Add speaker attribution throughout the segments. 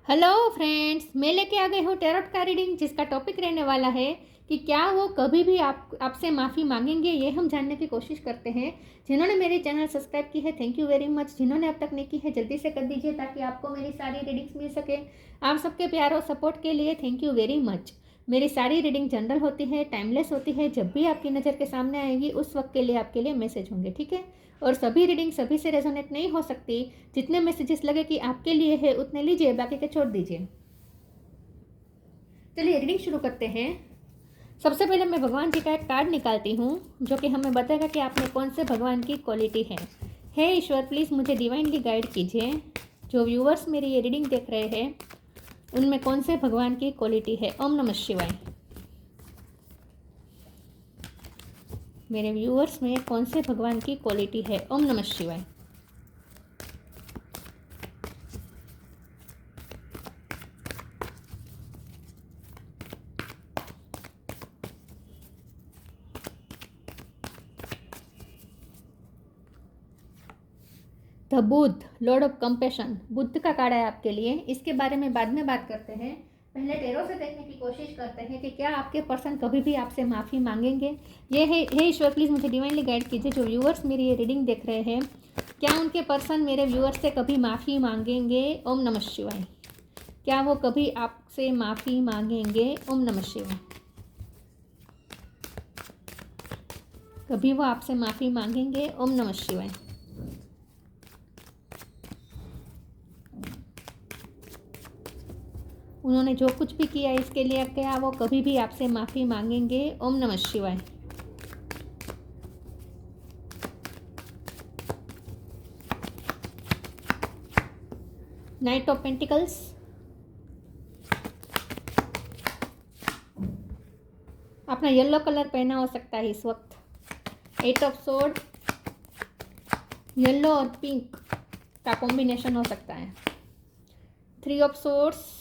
Speaker 1: Hello friends, मैं लेके आ गई हूँ टैरोट का रीडिंग, जिसका टॉपिक रहने वाला है कि क्या वो कभी भी आपसे माफ़ी मांगेंगे। ये हम जानने की कोशिश करते हैं। जिन्होंने मेरे चैनल सब्सक्राइब की है, थैंक यू वेरी मच। जिन्होंने अब तक नहीं की है, जल्दी से कर दीजिए ताकि आपको मेरी सारी रीडिंग्स मिल सके। आप सबके प्यार और सपोर्ट के लिए थैंक यू वेरी मच। मेरी सारी रीडिंग जनरल होती है, टाइमलेस होती है। जब भी आपकी नज़र के सामने आएगी उस वक्त के लिए आपके लिए मैसेज होंगे, ठीक है। और सभी रीडिंग सभी से रेजोनेट नहीं हो सकती। जितने मैसेजेस लगे कि आपके लिए है उतने लीजिए, बाकी के छोड़ दीजिए। चलिए रीडिंग शुरू करते हैं। सबसे पहले मैं भगवान जी का एक कार्ड निकालती हूँ जो कि हमें बताएगा कि आप में कौन से भगवान की क्वालिटी है। हे ईश्वर, प्लीज़ मुझे डिवाइनली गाइड कीजिए। जो व्यूअर्स मेरी ये रीडिंग देख रहे हैं उनमें कौन से भगवान की क्वालिटी है। ओम नमः शिवाय। मेरे व्यूअर्स में कौन से भगवान की क्वालिटी है। ओम नमः शिवाय। The Buddha, Lord of compassion, Buddha का कार्ड है आपके लिए। इसके बारे में बाद में बात करते हैं। पहले टैरो से देखने की कोशिश करते हैं कि क्या आपके पर्सन कभी भी आपसे माफ़ी मांगेंगे। ये है, हे ईश्वर प्लीज़ मुझे डिवाइनली गाइड कीजिए। जो व्यूअर्स मेरी ये रीडिंग देख रहे हैं, क्या उनके पर्सन मेरे व्यूअर्स से कभी माफ़ी मांगेंगे। ओम नमः शिवाय। क्या वो कभी आपसे माफ़ी मांगेंगे। ओम नमः शिवाय। कभी वो आपसे माफ़ी मांगेंगे। ओम नमः शिवाय। उन्होंने जो कुछ भी किया इसके लिए क्या वो कभी भी आपसे माफ़ी मांगेंगे। ओम नमः शिवाय। नाइट ऑफ पेंटिकल्स, अपना येलो कलर पहना हो सकता है इस वक्त। एट ऑफ सोर्ड, येलो और पिंक का कॉम्बिनेशन हो सकता है। Three of swords,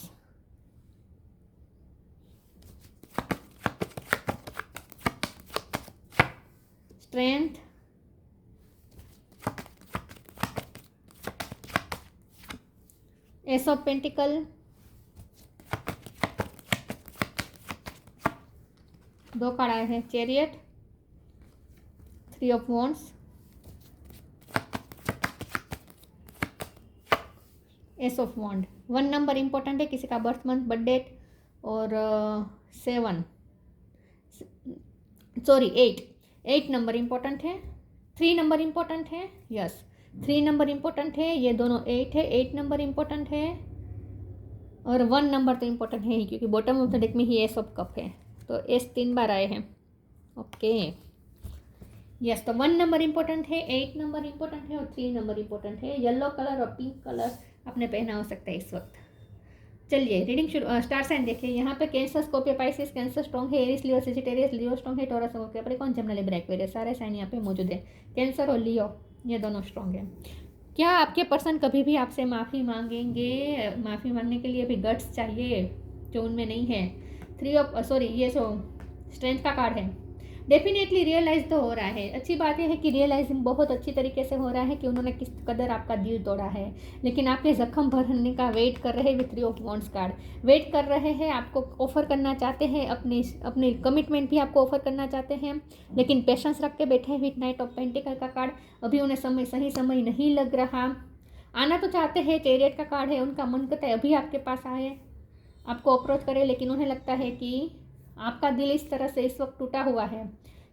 Speaker 1: strength, ace of pentacle, दो कार्ड आए हैं, chariot, three of wands, ace of wand. 1 number important है, किसी का बर्थ मंथ, बर्थ डेट, और 7 सॉरी 8 नंबर इंपॉर्टेंट है। 3 नंबर इंपॉर्टेंट है, यस 3 नंबर इंपॉर्टेंट है। ये दोनों 8 है, 8 नंबर इंपॉर्टेंट है। और 1 नंबर तो इंपॉर्टेंट है ही, क्योंकि बॉटम ऑफ द डेक में ही एस ऑफ कप है, तो एस 3 बार आए हैं। ओके यस, तो 1 नंबर इंपॉर्टेंट है, 8 नंबर इंपॉर्टेंट है और 3 नंबर इंपॉर्टेंट है। येलो कलर और पिंक कलर आपने पहना हो सकता है इस वक्त। चलिए रीडिंग शुरू। स्टार साइन देखिए, यहाँ पे cancer, Scorpio, Pisces, cancer strong है। एरिस, लियो, सेजिटेरियस, लियो स्ट्रॉन्ग है। Taurus, Capricorn, Gemini, Libra, Aquarius, सारे साइन यहाँ पे मौजूद है। कैंसर और लियो ये दोनों स्ट्रॉन्ग है। क्या आपके पर्सन कभी भी आपसे माफ़ी मांगेंगे। माफ़ी मांगने के लिए भी गट्स चाहिए जो उनमें नहीं है। थ्री ऑफ सॉरी ये जो स्ट्रेंथ का कार्ड है, डेफिनेटली रियलाइज तो हो रहा है। अच्छी बात यह है कि रियलाइजिंग बहुत अच्छी तरीके से हो रहा है कि उन्होंने किस कदर आपका दिल तोड़ा है, लेकिन आपके जख्म भरने का वेट कर रहे हैं। With three of wands card wait कर रहे हैं, आपको ऑफर करना चाहते हैं, अपनी कमिटमेंट भी आपको ऑफर करना चाहते हैं, लेकिन पेशेंस रख के बैठे हैं। विथ नाइट ऑफ पेंटिकल का कार्ड, अभी उन्हें सही समय नहीं लग रहा। आना तो चाहते हैं, चैरियट का कार्ड है, उनका मन करता है अभी आपके पास आए, आपको अप्रोच करे, लेकिन उन्हें लगता है कि आपका दिल इस तरह से इस वक्त टूटा हुआ है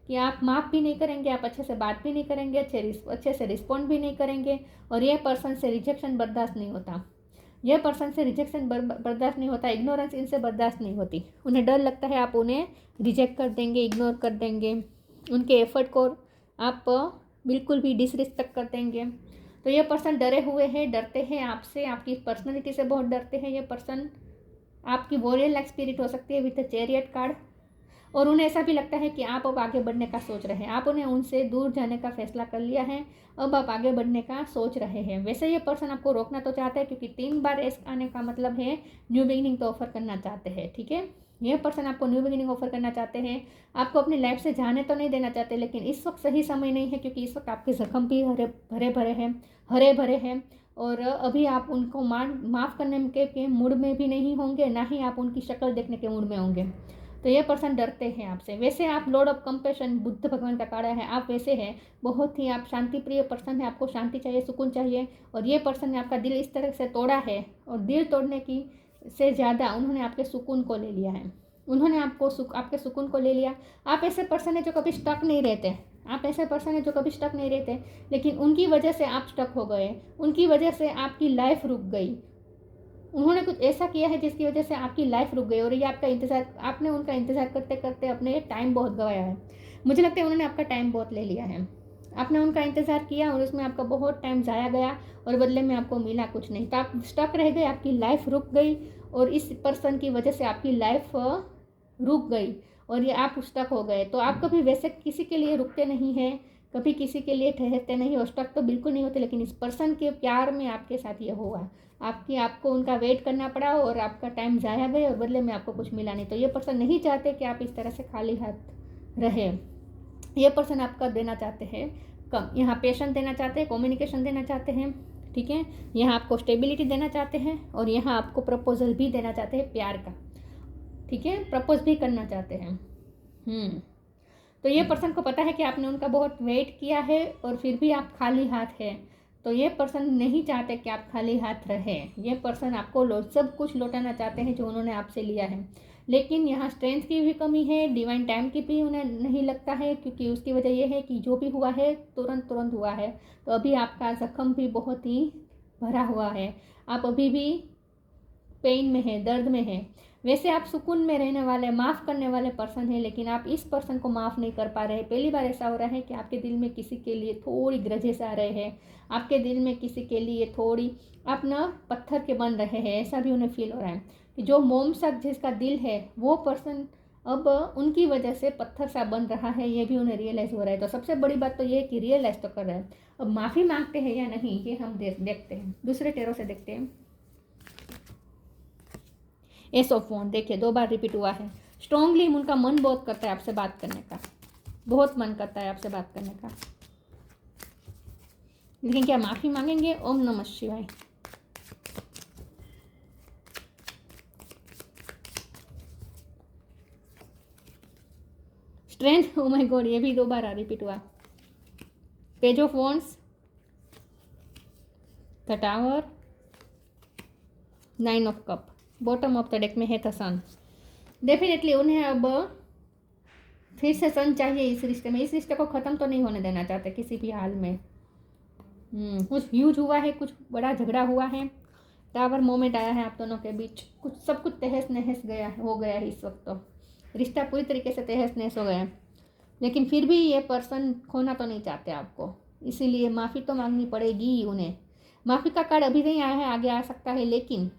Speaker 1: कि आप माफ़ भी नहीं करेंगे, आप अच्छे से बात भी नहीं करेंगे, अच्छे से रिस्पॉन्ड भी नहीं करेंगे। और यह पर्सन से रिजेक्शन बर्दाश्त नहीं होता, यह पर्सन से रिजेक्शन बर्दाश्त नहीं होता, इग्नोरेंस इनसे बर्दाश्त नहीं होती। उन्हें डर लगता है आप उन्हें रिजेक्ट कर देंगे, इग्नोर कर देंगे, उनके एफर्ट को आप बिल्कुल भी डिसरिस्पेक्ट कर देंगे। तो ये पर्सन डरे हुए हैं, डरते हैं आपसे, आपकी पर्सनैलिटी से बहुत डरते हैं। ये पर्सन आपकी वॉरियर लाइक स्पिरिट हो सकती है विथ चैरियट कार्ड। और उन्हें ऐसा भी लगता है कि आप अब आगे बढ़ने का सोच रहे हैं, आप उन्हें उनसे दूर जाने का फैसला कर लिया है, अब आप आगे बढ़ने का सोच रहे हैं। वैसे ये पर्सन आपको रोकना तो चाहता है, क्योंकि 3 बार एस आने का मतलब है न्यू बिगिनिंग तो ऑफर करना चाहते हैं, ठीक है। यह पर्सन आपको न्यू बिगिनिंग ऑफर करना चाहते हैं, आपको अपनी लाइफ से जाने तो नहीं देना चाहते, लेकिन इस वक्त सही समय नहीं है, क्योंकि इस वक्त आपके जख्म भी हरे भरे हैं, और अभी आप उनको माफ़ करने के मूड में भी नहीं होंगे, ना ही आप उनकी शक्ल देखने के मूड में होंगे। तो ये पर्सन डरते हैं आपसे। वैसे आप लॉर्ड ऑफ कंपैशन, बुद्ध भगवान का कार्ड है, आप वैसे हैं, बहुत ही आप शांति प्रिय पर्सन है, आपको शांति चाहिए, सुकून चाहिए। और ये पर्सन ने आपका दिल इस तरह से तोड़ा है, और दिल तोड़ने की से ज़्यादा उन्होंने आपके सुकून को ले लिया है। उन्होंने आपके सुकून को ले लिया। आप ऐसे पर्सन है जो कभी स्टक नहीं रहते, आप ऐसे पर्सन है जो कभी स्टक नहीं रहते, लेकिन उनकी वजह से आप स्टक हो गए, उनकी वजह से आपकी लाइफ रुक गई। उन्होंने कुछ ऐसा किया है जिसकी वजह से आपकी लाइफ रुक गई, और ये आपने उनका इंतज़ार करते करते अपने टाइम बहुत गवाया है। मुझे लगता है उन्होंने आपका टाइम बहुत ले लिया है। आपने उनका इंतज़ार किया और उसमें आपका बहुत टाइम ज़ाया गया, और बदले में आपको मिला कुछ नहीं। तो आप स्टक रह गए, आपकी लाइफ रुक गई, और इस पर्सन की वजह से आपकी लाइफ रुक गई, और ये आप स्टक हो गए। तो आप कभी वैसे किसी के लिए रुकते नहीं हैं, कभी किसी के लिए ठहरते नहीं, और स्टक तो बिल्कुल नहीं होते, लेकिन इस पर्सन के प्यार में आपके साथ ये हुआ। आपको उनका वेट करना पड़ा, और आपका टाइम ज़ाया गया, और बदले में आपको कुछ मिला नहीं। तो ये पर्सन नहीं चाहते कि आप इस तरह से खाली हाथ रहे। ये पर्सन आपका देना चाहते हैं कम, यहाँ पेशेंस देना चाहते हैं, कम्युनिकेशन देना चाहते हैं, ठीक है। यहाँ आपको स्टेबिलिटी देना चाहते हैं, और यहाँ आपको प्रपोजल भी देना चाहते हैं प्यार का, ठीक है, प्रपोज भी करना चाहते हैं। तो ये पर्सन को पता है कि आपने उनका बहुत वेट किया है, और फिर भी आप खाली हाथ हैं। तो ये पर्सन नहीं चाहते कि आप खाली हाथ रहें। ये पर्सन आपको सब कुछ लौटाना चाहते हैं जो उन्होंने आपसे लिया है, लेकिन यहाँ स्ट्रेंथ की भी कमी है, डिवाइन टाइम की भी उन्हें नहीं लगता है, क्योंकि उसकी वजह यह है कि जो भी हुआ है तुरंत हुआ है। तो अभी आपका जख्म भी बहुत ही भरा हुआ है, आप अभी भी पेन में है, दर्द में है। वैसे आप सुकून में रहने वाले, माफ़ करने वाले पर्सन है, लेकिन आप इस पर्सन को माफ़ नहीं कर पा रहे। पहली बार ऐसा हो रहा है कि आपके दिल में किसी के लिए थोड़ी ग्रजेस आ रहे हैं, आपके दिल में किसी के लिए थोड़ी आप ना पत्थर के बन रहे हैं, ऐसा भी उन्हें फील हो रहा है कि जो मोम सा जिसका दिल है वो पर्सन अब उनकी वजह से पत्थर सा बन रहा है, ये भी उन्हें रियलाइज़ हो रहा है। तो सबसे बड़ी बात तो ये है कि रियलाइज़ तो कर रहे हैं, अब माफ़ी मांगते हैं या नहीं ये हम देखते हैं। दूसरे टेरो से देखते हैं। एस ऑफ वॉन्ड, देखिए 2 बार रिपीट हुआ है। स्ट्रांगली उनका मन बहुत करता है आपसे बात करने का, बहुत मन करता है आपसे बात करने का, लेकिन क्या माफ़ी मांगेंगे? ओम नमः शिवाय। स्ट्रेंथ, ओ माय गॉड, ये भी 2 बार रिपीट हुआ। Page of wands, the tower, 9 of cup, bottom of the deck में है द सन। डेफिनेटली उन्हें अब फिर से सन चाहिए इस रिश्ते में। इस रिश्ते को ख़त्म तो नहीं होने देना चाहते किसी भी हाल में। कुछ ह्यूज हुआ है, कुछ बड़ा झगड़ा हुआ है, टावर मोमेंट आया है आप दोनों के बीच, सब कुछ तहस नहस हो गया है इस वक्त। तो रिश्ता पूरी तरीके से तहस नहस हो गया है, लेकिन फिर भी ये पर्सन खोना तो नहीं चाहते आपको, इसीलिए माफ़ी तो मांगनी पड़ेगी उन्हें। माफ़ी का कार्ड अभी नहीं आया है, आगे आ सकता है, लेकिन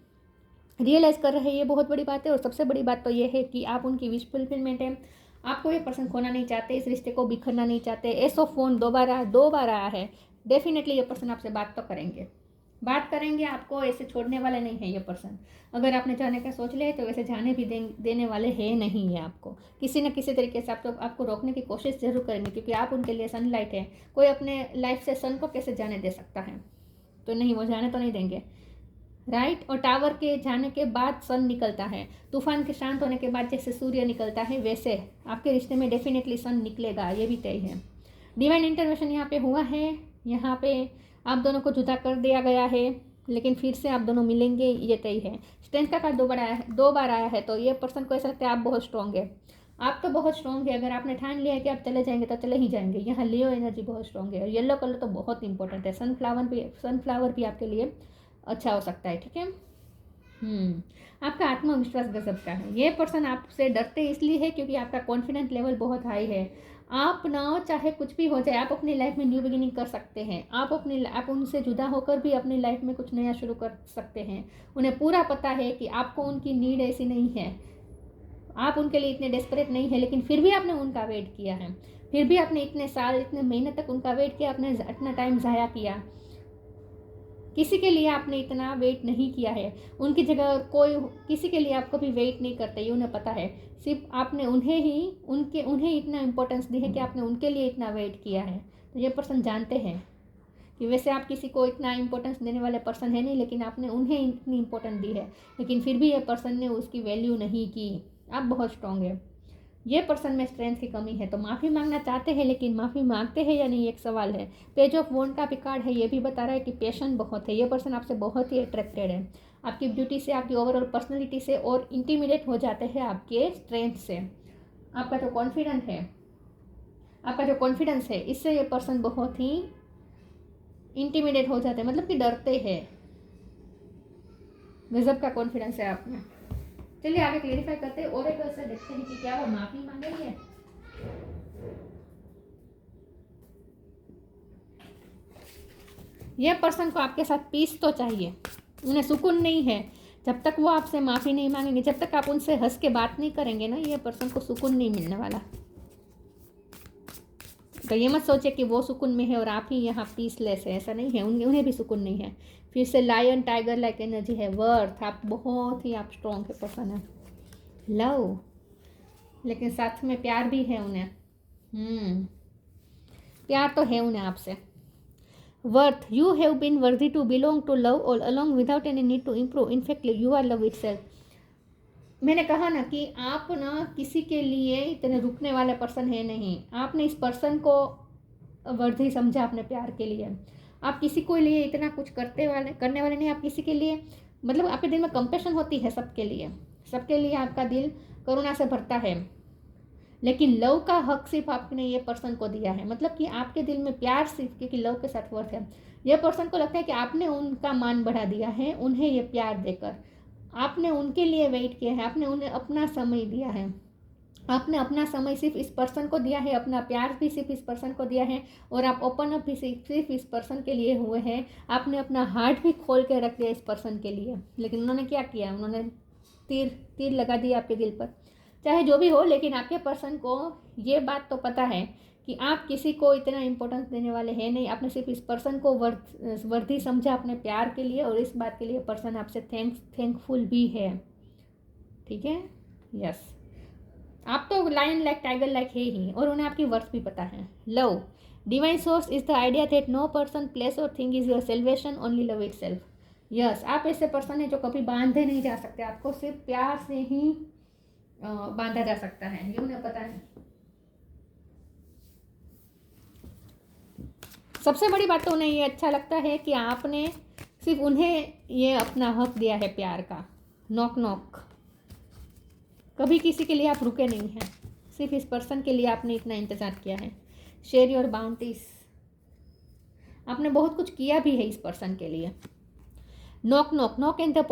Speaker 1: रियलाइज़ कर रहे हैं, ये बहुत बड़ी बात है। और सबसे बड़ी बात तो ये है कि आप उनकी विश फुलफिलमेंट है। आपको ये पर्सन खोना नहीं चाहते, इस रिश्ते को बिखरना नहीं चाहते। एस ऑफ फोन 2 बार आया है। डेफिनेटली ये पर्सन आपसे बात तो करेंगे, आपको ऐसे छोड़ने वाले नहीं है ये पर्सन। अगर आपने जाने का सोच लिया तो वैसे जाने भी देने वाले हैं नहीं है आपको। किसी न किसी तरीके से आपको रोकने की कोशिश जरूर करेंगे, क्योंकि आप उनके लिए सनलाइट है। कोई अपने लाइफ से सन को कैसे जाने दे सकता है? तो नहीं, वो जाने तो नहीं देंगे, राइट। और टावर के जाने के बाद सन निकलता है, तूफान के शांत होने के बाद जैसे सूर्य निकलता है, वैसे आपके रिश्ते में डेफिनेटली सन निकलेगा, ये भी तय है। डिवाइन इंटरवेंशन यहाँ पे हुआ है, यहाँ पे आप दोनों को जुदा कर दिया गया है, लेकिन फिर से आप दोनों मिलेंगे, ये तय है। स्ट्रेंथ का कार्ड 2 बार आया है, तो ये पर्सन को ऐसा लगता है आप बहुत स्ट्रॉन्ग है। आप तो बहुत स्ट्रॉन्ग है, अगर आपने ठान लिया है कि आप चले जाएंगे तो चले ही जाएंगे। यहाँ लियो एनर्जी बहुत स्ट्रॉन्ग है, और येलो कलर तो बहुत इंपॉर्टेंट है। सनफ्लावर भी आपके लिए अच्छा हो सकता है, ठीक है। आपका आत्मविश्वास गजब का है। ये पर्सन आपसे डरते इसलिए है क्योंकि आपका कॉन्फिडेंस लेवल बहुत हाई है। आप ना चाहे कुछ भी हो जाए, आप अपनी लाइफ में न्यू बिगिनिंग कर सकते हैं। आप उनसे जुदा होकर भी अपनी लाइफ में कुछ नया शुरू कर सकते हैं। उन्हें पूरा पता है कि आपको उनकी नीड ऐसी नहीं है, आप उनके लिए इतने डेस्परेट नहीं है, लेकिन फिर भी आपने उनका वेट किया है, फिर भी आपने इतने साल, इतने महीने तक उनका वेट किया, आपने इतना टाइम ज़ाया किया। किसी के लिए आपने इतना वेट नहीं किया है। उनकी जगह कोई किसी के लिए आप कभी वेट नहीं करते, ये उन्हें पता है। सिर्फ आपने उन्हें इतना इम्पोर्टेंस दी है कि आपने उनके लिए इतना वेट किया है। तो ये पर्सन जानते हैं कि वैसे आप किसी को इतना इंपॉर्टेंस देने वाले पर्सन है नहीं, लेकिन आपने उन्हें इतनी इंपॉर्टेंस दी है, लेकिन फिर भी ये पर्सन ने उसकी वैल्यू नहीं की। आप बहुत स्ट्रांग है। ये पर्सन में स्ट्रेंथ की कमी है, तो माफ़ी मांगना चाहते हैं, लेकिन माफ़ी मांगते हैं या नहीं एक सवाल है। पेज ऑफ वॉन्ड का भी कार्ड है, ये भी बता रहा है कि पेशेंट बहुत है। ये पर्सन आपसे बहुत ही अट्रैक्टेड है, आपकी ब्यूटी से, आपकी ओवरऑल पर्सनैलिटी से, और इंटीमिडेट हो जाते हैं आपके स्ट्रेंथ से। आपका जो कॉन्फिडेंस है इससे ये पर्सन बहुत ही इंटीमिडेट हो जाते हैं, मतलब कि डरते हैं। गजब का कॉन्फिडेंस है आप में। चलिए आगे क्लेरिफाई करते हैं और एक से देखते हैं कि क्या वो माफी मांगेंगे। ये पर्सन को आपके साथ पीस तो चाहिए, उन्हें सुकून नहीं है जब तक वो आपसे माफी नहीं मांगेंगे, जब तक आप उनसे हंस के बात नहीं करेंगे ना, ये पर्सन को सुकून नहीं मिलने वाला। तो ये मत सोचे कि वो सुकून में है और आप ही यहाँ पीसलेस है, ऐसा नहीं है। उन्हें भी सुकून नहीं है। फिर से लायन टाइगर लाइक एनर्जी है। वर्थ, आप बहुत ही आप स्ट्रॉन्ग के पर्सन है। लव, लेकिन साथ में प्यार भी है उन्हें। प्यार तो है उन्हें आपसे। Worth, you have been worthy to belong to love all along without any need to improve, in fact you are love itself. मैंने कहा ना कि आप ना किसी के लिए इतने रुकने वाले पर्सन है नहीं। आपने इस पर्सन को वर्दी समझा अपने प्यार के लिए। आप किसी को लिए इतना कुछ करने वाले नहीं। आप किसी के लिए, मतलब आपके दिल में कंपैशन होती है सबके लिए आपका दिल करुणा से भरता है, लेकिन लव का हक सिर्फ आपने ये पर्सन को दिया है। मतलब कि आपके दिल में प्यार सिर्फ, क्योंकि लव के साथ वर्थ है। यह पर्सन को लगता है कि आपने उनका मान बढ़ा दिया है उन्हें ये प्यार देकर। आपने उनके लिए वेट किया है, आपने उन्हें अपना समय दिया है, आपने अपना समय सिर्फ इस पर्सन को दिया है, अपना प्यार भी सिर्फ इस पर्सन को दिया है, और आप ओपन अप भी सिर्फ इस पर्सन के लिए हुए हैं। आपने अपना हार्ट भी खोल के रख दिया इस पर्सन के लिए, लेकिन उन्होंने क्या किया? उन्होंने तीर लगा दिया आपके दिल पर। चाहे जो भी हो, लेकिन आपके पर्सन को ये बात तो पता है कि आप किसी को इतना इम्पोर्टेंस देने वाले हैं नहीं। आपने सिर्फ इस पर्सन को वर्दी समझा अपने प्यार के लिए, और इस बात के लिए पर्सन आपसे थैंकफुल भी है। ठीक है, यस। आप तो लायन लाइक टाइगर लाइक है ही, और उन्हें आपकी वर्थ भी पता है। Love, divine source is the idea that no person, place और thing is your salvation, only love itself. Yes, आप ऐसे पर्सन है जो कभी बांधे नहीं जा सकते। आपको सिर्फ प्यार से ही बांधा जा सकता है, ये उन्हें पता है। सबसे बड़ी बात तो उन्हें ये अच्छा लगता है कि आपने सिर्फ उन्हें ये अपना हक दिया है प्यार का। नॉक नॉक, कभी किसी के लिए आप रुके नहीं हैं, सिर्फ इस पर्सन के लिए आपने इतना इंतज़ार किया है। शेयर योर बाउंटीज, आपने बहुत कुछ किया भी है इस पर्सन के लिए। Knock knock knock and the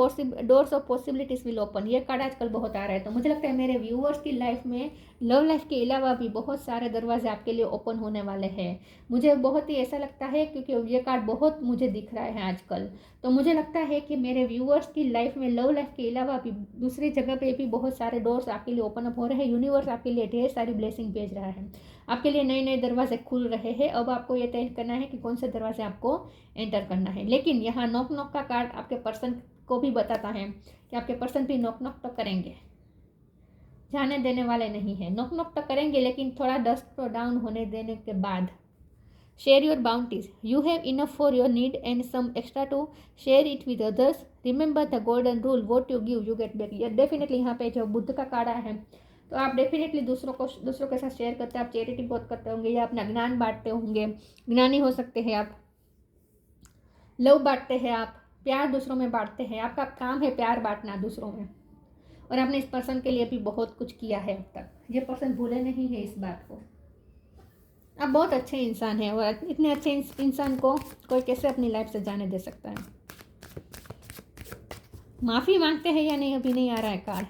Speaker 1: doors of possibilities will open, ये कार्ड आजकल बहुत आ रहा है। तो मुझे लगता है मेरे व्यूअर्स की लाइफ में, लव लाइफ के अलावा भी बहुत सारे दरवाजे आपके लिए ओपन होने वाले हैं। मुझे बहुत ही ऐसा लगता है, क्योंकि ये कार्ड बहुत मुझे दिख रहा है आजकल। तो मुझे लगता है कि मेरे व्यूअर्स की लाइफ में लव लाइफ के अलावा भी दूसरी जगह पे भी बहुत सारे डोर्स आपके लिए ओपन अप हो रहे हैं। यूनिवर्स आपके लिए ढेर सारी ब्लेसिंग भेज रहा है, आपके लिए नए नए दरवाजे खुल रहे हैं। अब आपको ये तय करना है कि कौन से दरवाजे आपको एंटर करना है। लेकिन यहाँ नॉक नॉक का कार्ड आपके पर्सन को भी बताता है कि आपके पर्सन भी नॉक नॉक तो करेंगे, जाने देने वाले नहीं है। नॉक नॉक तो करेंगे, लेकिन थोड़ा डस्ट डाउन होने देने के बाद। Share your bounties, you have enough for your need and some extra to share it with others. Remember the golden rule, what you give you get back. ये definitely यहाँ पे जो बुद्ध का कार्ड है, तो आप डेफिनेटली दूसरों के साथ शेयर करते हैं। आप चैरिटी बहुत करते होंगे, या अपना ज्ञान बांटते होंगे, ज्ञानी हो सकते हैं आप। लव बांटते हैं आप, प्यार दूसरों में बांटते हैं। आपका काम है प्यार बांटना दूसरों में, और आपने इस पर्सन के लिए भी बहुत कुछ किया है अब तक। ये पर्सन भूले नहीं है इस बात को। आप बहुत अच्छे इंसान हैं, और इतने अच्छे इंसान को कोई कैसे अपनी लाइफ से जाने दे सकता है। माफ़ी मांगते हैं या नहीं, अभी नहीं आ रहा है कार्ड।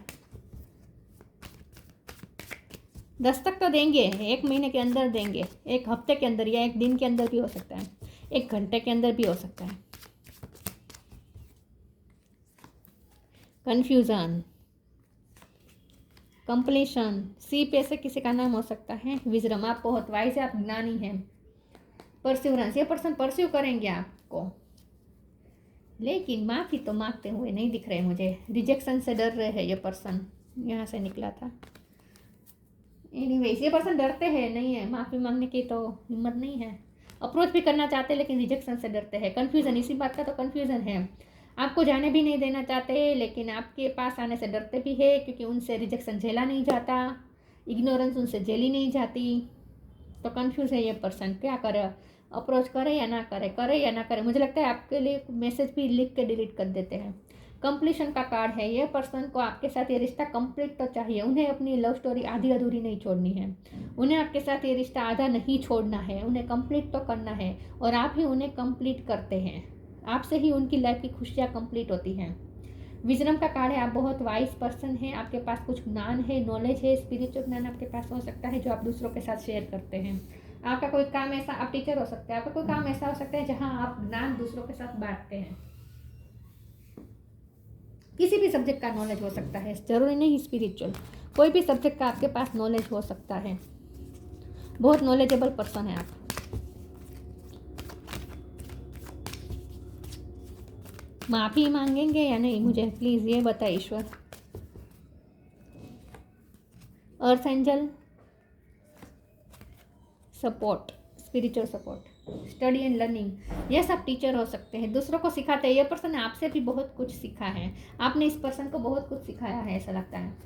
Speaker 1: दस्तक तो देंगे, 1 महीने के अंदर देंगे, 1 हफ्ते के अंदर, या 1 दिन के अंदर भी हो सकता है, 1 घंटे के अंदर भी हो सकता है। कन्फ्यूज़न, कंप्लीशन, सी पे से किसी का नाम हो सकता है। विजडम, आप बहुत वाइज है, आप ज्ञानी हैं। परस्यूरेंस, ये पर्सन परस्यू करेंगे आपको, लेकिन माफ़ी तो मांगते हुए नहीं दिख रहे मुझे। रिजेक्शन से डर रहे हैं ये पर्सन, यहाँ से निकला था। एनीवेज, ये पर्सन डरते हैं, नहीं है माफ़ी मांगने की तो हिम्मत नहीं है। अप्रोच भी करना चाहते हैं लेकिन रिजेक्शन से डरते हैं। कन्फ्यूज़न, इसी बात का तो कन्फ्यूज़न है। आपको जाने भी नहीं देना चाहते लेकिन आपके पास आने से डरते भी है क्योंकि उनसे रिजेक्शन झेला नहीं जाता, इग्नोरेंस उनसे झेली नहीं जाती। तो कन्फ्यूज़ है ये पर्सन, क्या करे, अप्रोच करे या ना करे, करे या ना करे। मुझे लगता है आपके लिए मैसेज भी लिख के डिलीट कर देते हैं। कंप्लीशन का कार्ड है। ये पर्सन को आपके साथ ये रिश्ता कंप्लीट तो चाहिए। उन्हें अपनी लव स्टोरी आधी अधूरी नहीं छोड़नी है। उन्हें आपके साथ ये रिश्ता आधा नहीं छोड़ना है, उन्हें कंप्लीट तो करना है और आप ही उन्हें कंप्लीट करते हैं। आपसे ही उनकी लाइफ की खुशियाँ कंप्लीट होती हैं। विजडम का कार्ड है। आप बहुत वाइज पर्सन हैं, आपके पास कुछ ज्ञान है, नॉलेज है, स्पिरिचुअल ज्ञान आपके पास हो सकता है जो आप दूसरों के साथ शेयर करते हैं। आपका कोई काम ऐसा, आप टीचर हो सकते हैं, आपका कोई काम ऐसा हो सकता है जहां आप ज्ञान दूसरों के साथ बांटते हैं। किसी भी सब्जेक्ट का नॉलेज हो सकता है, जरूरी नहीं स्पिरिचुअल, कोई भी सब्जेक्ट का आपके पास नॉलेज हो सकता है। बहुत नॉलेजेबल पर्सन है आप। माफ़ी मांगेंगे या नहीं, मुझे प्लीज़ ये बताए ईश्वर। Earth angel support, spiritual support, study and learning. Yes, आप टीचर हो सकते हैं, दूसरों को सिखाते हैं। ये पर्सन आपसे भी बहुत कुछ सीखा है, आपने इस पर्सन को बहुत कुछ सिखाया है, ऐसा लगता है।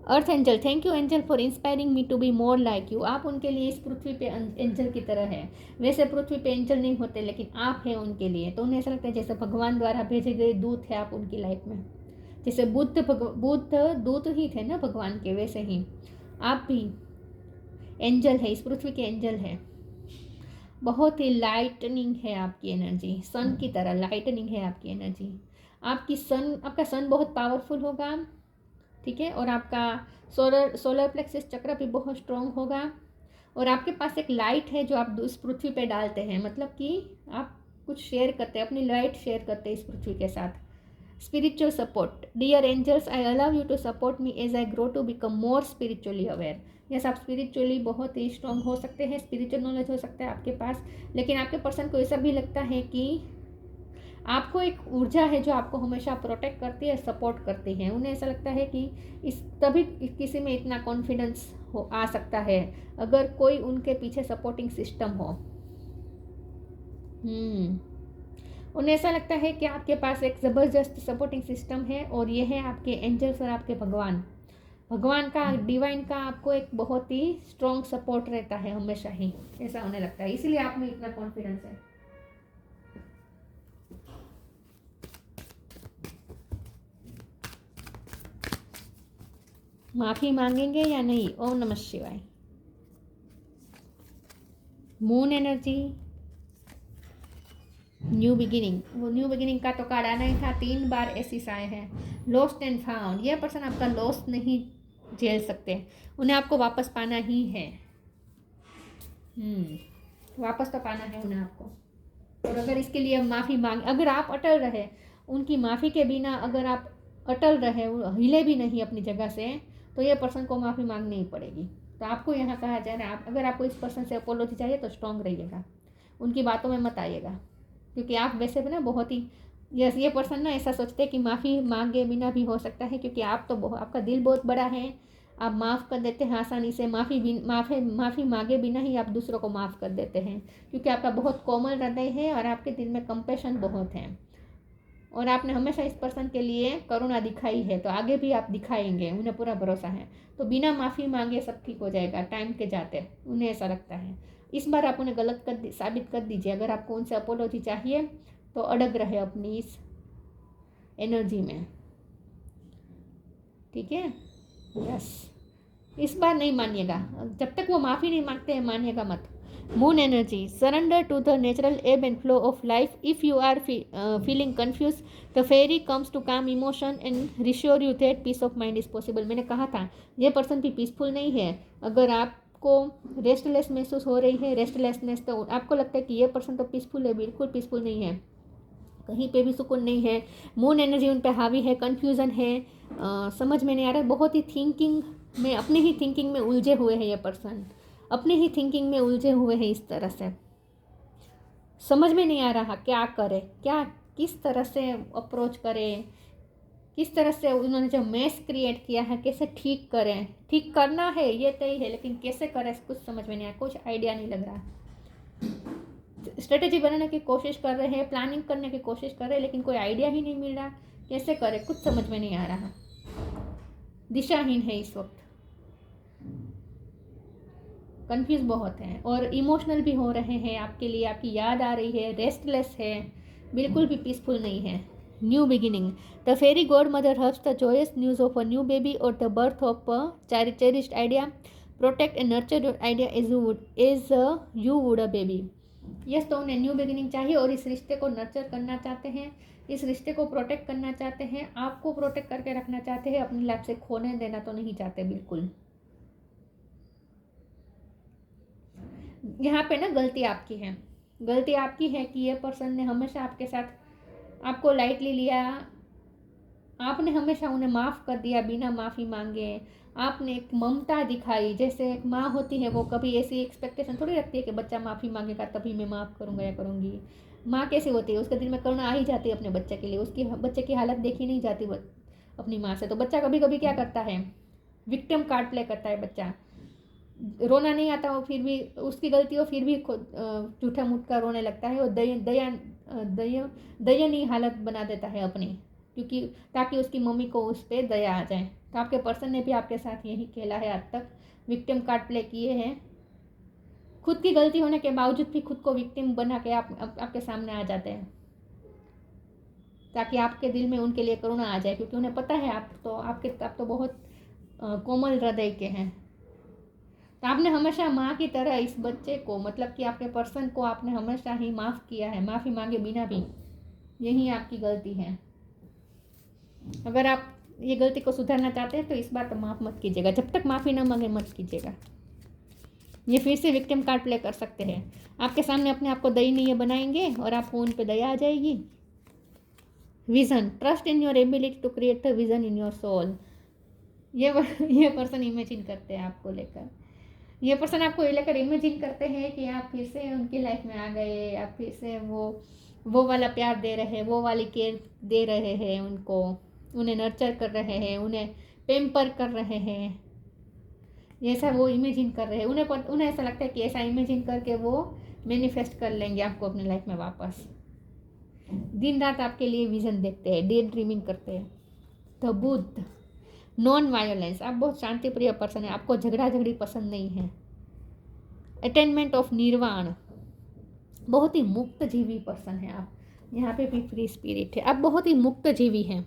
Speaker 1: Earth angel, thank you angel for inspiring me to be more like you. आप उनके लिए इस पृथ्वी पे एंजल की तरह है। वैसे पृथ्वी पे एंजल नहीं होते लेकिन आप हैं उनके लिए, तो उन्हें ऐसा लगता है जैसे भगवान द्वारा भेजे गए दूत है आप उनकी लाइफ में। जैसे बुद्ध दूत ही थे ना भगवान के, वैसे ही आप भी एंजल है, इस पृथ्वी के एंजल है। बहुत ही लाइटनिंग है आपकी एनर्जी, सन की तरह लाइटनिंग है आपकी एनर्जी। आपका सन बहुत पावरफुल होगा, ठीक है। और आपका सोलर प्लेक्सिस चक्र भी बहुत स्ट्रॉन्ग होगा। और आपके पास एक लाइट है जो आप इस पृथ्वी पे डालते हैं, मतलब कि आप कुछ शेयर करते हैं, अपनी लाइट शेयर करते हैं इस पृथ्वी के साथ। Spiritual support, dear angels I allow you to support me as I grow to become more spiritually aware. Yes, आप स्पिरिचुअली बहुत ही स्ट्रॉन्ग हो सकते हैं, स्पिरिचुअल नॉलेज हो सकता है आपके पास, लेकिन आपके पर्सन को ऐसा भी लगता है कि आपको एक ऊर्जा है जो आपको हमेशा प्रोटेक्ट करती है, सपोर्ट करती है। उन्हें ऐसा लगता है कि इस तभी किसी में इतना कॉन्फिडेंस हो आ सकता है अगर कोई उनके पीछे सपोर्टिंग सिस्टम हो। उन्हें ऐसा लगता है कि आपके पास एक ज़बरदस्त सपोर्टिंग सिस्टम है और ये है आपके एंजल्स और आपके भगवान का, डिवाइन का आपको एक बहुत ही स्ट्रॉन्ग सपोर्ट रहता है हमेशा ही, ऐसा उन्हें लगता है, इसीलिए आप में इतना कॉन्फिडेंस है। माफ़ी मांगेंगे या नहीं, ओम नमः शिवाय। Moon energy, new beginning. वो न्यू बिगिनिंग का तो कार्ड आना ही था, 3 बार एसिस आए हैं। लॉस्ट एंड फाउंड, ये पर्सन आपका लॉस नहीं झेल सकते, उन्हें आपको वापस पाना ही है। वापस तो पाना है उन्हें आपको। और अगर इसके लिए माफ़ी मांग, अगर आप अटल रहे उनकी माफ़ी के बिना, अगर आप अटल रहे, हिले भी नहीं अपनी जगह से, तो ये पर्सन को माफ़ी मांगनी ही पड़ेगी। तो आपको यहाँ कहा जा रहा है, अगर आपको इस पर्सन से अपोलॉजी चाहिए तो स्ट्रॉन्ग रहिएगा, उनकी बातों में मत आइएगा, क्योंकि आप वैसे भी ना बहुत ही, ये पर्सन ना ऐसा सोचते हैं कि माफ़ी मांगे बिना भी हो सकता है, क्योंकि आप तो आपका दिल बहुत बड़ा है, आप माफ़ कर देते हैं आसानी से। माफ़ी मांगे बिना ही आप दूसरों को माफ़ कर देते हैं, क्योंकि आपका बहुत कोमल हृदय है और आपके दिल में कंपैशन बहुत है और आपने हमेशा इस पर्सन के लिए करुणा दिखाई है, तो आगे भी आप दिखाएंगे, उन्हें पूरा भरोसा है। तो बिना माफ़ी मांगे सब ठीक हो जाएगा टाइम के जाते, उन्हें ऐसा लगता है। इस बार आप उन्हें गलत साबित कर दीजिए। अगर आपको उनसे अपोलॉजी चाहिए तो अड़ग रहे अपनी इस एनर्जी में, ठीक है। यस, इस बार नहीं मानिएगा, जब तक वो माफ़ी नहीं मांगते हैं मानिएगा मत। Moon energy, surrender to the natural ebb and flow of life. If you are feeling confuse, the fairy comes to calm emotion and reassure you that peace of mind is possible. मैंने कहा था ये person भी peaceful नहीं है। अगर आपको restless महसूस हो रही है, रेस्टलेसनेस, तो आपको लगता है कि ये पर्सन तो पीसफुल है, बिल्कुल पीसफुल नहीं है, कहीं पे भी सुकून नहीं है। मून एनर्जी उन पे हावी है, कन्फ्यूज़न है, समझ में नहीं आ रहा है, बहुत ही थिंकिंग में, अपनी ही थिंकिंग में उलझे हुए हैं ये पर्सन, अपनी ही थिंकिंग में उलझे हुए हैं। इस तरह से समझ में नहीं आ रहा क्या करे, किस तरह से अप्रोच करें, किस तरह से उन्होंने जो मैस क्रिएट किया है कैसे ठीक करें। ठीक करना है ये तय है, लेकिन कैसे करें कुछ समझ में नहीं आया, कुछ आइडिया नहीं लग रहा। स्ट्रेटेजी बनाने की कोशिश कर रहे हैं, प्लानिंग करने की कोशिश कर रहे हैं, लेकिन कोई आइडिया ही नहीं मिल रहा, कैसे करें कुछ समझ में नहीं आ रहा, दिशाहीन है इस वक्त, कंफ्यूज बहुत हैं और इमोशनल भी हो रहे हैं आपके लिए, आपकी याद आ रही है, रेस्टलेस है, बिल्कुल भी पीसफुल नहीं है। New beginning, the fairy godmother heralds the joyous news of a new baby और the birth of a cherished idea, protect and nurture your idea as you would a baby. Yes, तो उन्हें new beginning चाहिए और इस रिश्ते को nurture करना चाहते हैं, इस रिश्ते को प्रोटेक्ट करना चाहते हैं, आपको प्रोटेक्ट करके रखना चाहते हैं, अपनी लाइफ से खोने देना तो नहीं चाहते बिल्कुल। यहाँ पे ना गलती आपकी है, गलती आपकी है कि ये पर्सन ने हमेशा आपके साथ आपको लाइटली लिया, आपने हमेशा उन्हें माफ़ कर दिया बिना माफ़ी मांगे, आपने एक ममता दिखाई, जैसे एक माँ होती है वो कभी ऐसी एक्सपेक्टेशन थोड़ी रखती है कि बच्चा माफ़ी मांगेगा तभी मैं माफ़ करूँगा या करूँगी। माँ कैसी होती है, उसके दिल में करुणा आ ही जाती है अपने बच्चे के लिए, उसकी बच्चे की हालत देखी नहीं जाती अपनी माँ से। तो बच्चा कभी कभी क्या करता है, विक्टिम कार्ड प्ले करता है बच्चा, रोना नहीं आता हो फिर भी उसकी गलती हो फिर भी झूठा मूठा रोने लगता है और दयनीय हालत बना देता है अपनी, क्योंकि ताकि उसकी मम्मी को उस पर दया आ जाए। तो आपके पर्सन ने भी आपके साथ यही खेला है आज तक, विक्टिम कार्ड प्ले किए हैं, खुद की गलती होने के बावजूद भी खुद को विक्टिम बना के आपके सामने आ जाते हैं ताकि आपके दिल में उनके लिए करुणा आ जाए, क्योंकि उन्हें पता है आप तो बहुत कोमल हृदय के हैं। तो आपने हमेशा माँ की तरह इस बच्चे को, मतलब कि आपके पर्सन को आपने हमेशा ही माफ़ किया है, माफ़ी मांगे बिना भी, यही आपकी गलती है। अगर आप ये गलती को सुधारना चाहते हैं तो इस बार तो माफ़ मत कीजिएगा, जब तक माफ़ी ना मांगे मत कीजिएगा। ये फिर से विक्टिम कार्ड प्ले कर सकते हैं, आपके सामने अपने आप को दयनीय बनाएंगे और आपको उन पर दया आ जाएगी। Vision, trust in your ability to create the vision in your soul. ये पर्सन इमेजिन करते हैं आपको लेकर, ये पर्सन आपको ये लेकर इमेजिन करते हैं कि आप फिर से उनकी लाइफ में आ गए, आप फिर से वो वाला प्यार दे रहे हैं, वो वाली केयर दे रहे हैं उनको, उन्हें नर्चर कर रहे हैं, उन्हें पेम्पर कर रहे हैं, ऐसा वो इमेजिन कर रहे हैं। उन्हें ऐसा लगता है कि ऐसा इमेजिन करके वो मैनिफेस्ट कर लेंगे आपको अपनी लाइफ में वापस। दिन रात आपके लिए विजन देखते हैं, डे ड्रीमिंग करते हैं। द बुद्ध, नॉन वायोलेंस, आप बहुत शांति प्रिय पर्सन है, आपको झगड़ा झगड़ी पसंद नहीं है। अटेनमेंट ऑफ निर्वाण, बहुत ही मुक्त जीवी पर्सन है आप, यहाँ पे भी फ्री स्पिरिट है, आप बहुत ही मुक्त जीवी हैं।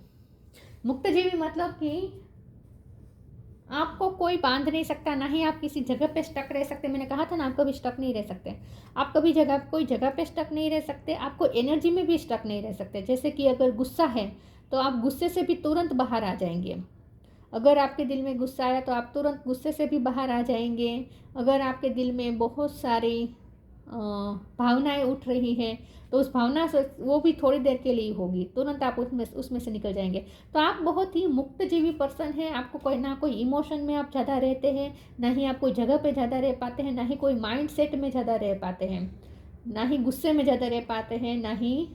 Speaker 1: मुक्त जीवी मतलब कि आपको कोई बांध नहीं सकता, ना ही आप किसी जगह पे स्टक रह सकते। मैंने कहा था ना, आप कभी स्टक नहीं रह सकते, आप कभी कोई जगह पे स्टक नहीं रह सकते, आपको एनर्जी में भी स्टक नहीं रह सकते। जैसे कि अगर गुस्सा है तो आप गुस्से से भी तुरंत बाहर आ जाएंगे, अगर आपके दिल में गुस्सा आया तो आप तुरंत गुस्से से भी बाहर आ जाएंगे। अगर आपके दिल में बहुत सारी भावनाएं उठ रही हैं तो उस भावना से वो भी थोड़ी देर के लिए होगी, तुरंत आप उसमें से निकल जाएंगे। तो आप बहुत ही मुक्त जीवी पर्सन हैं, आपको कोई ना कोई इमोशन में आप ज़्यादा रहते हैं, ना ही आप कोई जगह पे ज़्यादा रह पाते हैं, ना ही कोई माइंड सेट में ज़्यादा रह पाते हैं, ना ही गुस्से में ज़्यादा रह पाते हैं, ना ही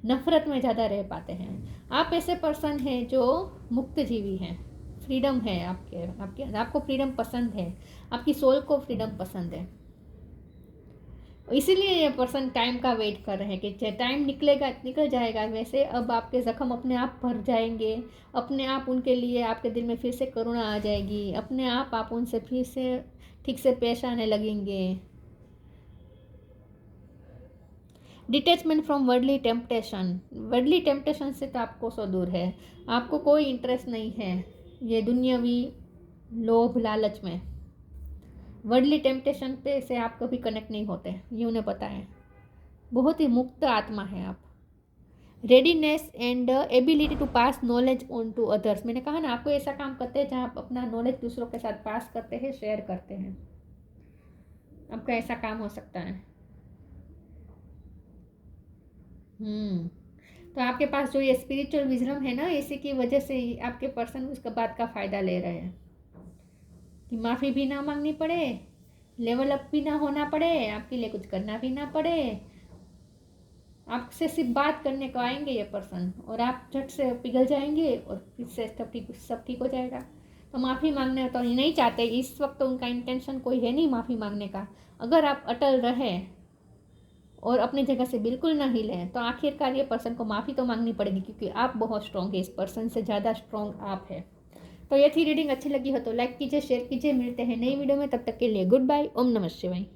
Speaker 1: नफ़रत में ज़्यादा रह पाते हैं। आप ऐसे पर्सन हैं जो मुक्त जीवी हैं, फ्रीडम है आपको फ्रीडम पसंद है, आपकी सोल को फ्रीडम पसंद है। इसीलिए ये पर्सन टाइम का वेट कर रहे हैं कि टाइम निकल जाएगा। वैसे अब आपके ज़ख्म अपने आप भर जाएंगे, अपने आप उनके लिए आपके दिल में फिर से करुणा आ जाएगी, अपने आप उनसे फिर से ठीक से पेश आने लगेंगे। डिटैचमेंट फ्रॉम वर्डली टेम्पटेशन से तो आपको सो दूर है, आपको कोई इंटरेस्ट नहीं है ये दुनियावी लोभ लालच में। वर्डली टेम्पटेशन पे से आप कभी कनेक्ट नहीं होते, ये उन्हें पता है। बहुत ही मुक्त आत्मा है आप। Readiness and ability to pass knowledge on to others, मैंने कहा ना, आपको ऐसा काम करते हैं जहाँ आप अपना नॉलेज दूसरों के साथ पास करते हैं, शेयर करते हैं, आपका ऐसा काम हो सकता है। तो आपके पास जो ये स्पिरिचुअल विजडम है ना, इसी की वजह से आपके पर्सन उसका बात का फ़ायदा ले रहे हैं कि माफ़ी भी ना मांगनी पड़े, लेवल अप भी ना होना पड़े, आपके लिए कुछ करना भी ना पड़े, आपसे सिर्फ बात करने को आएंगे ये पर्सन और आप झट से पिघल जाएंगे और फिर से सब ठीक हो जाएगा। तो माफ़ी मांगने तो नहीं चाहते इस वक्त, तो उनका इंटेंशन कोई है नहीं माफ़ी मांगने का। अगर आप अटल रहे और अपनी जगह से बिल्कुल ना हिलें, तो आखिरकार ये पर्सन को माफ़ी तो मांगनी पड़ेगी, क्योंकि आप बहुत स्ट्रॉन्ग है, इस पर्सन से ज़्यादा स्ट्रॉन्ग आप है। तो ये थी रीडिंग। अच्छी लगी हो तो लाइक कीजिए, शेयर कीजिए। मिलते हैं नई वीडियो में, तब तक के लिए गुड बाय। ओम नमः शिवाय।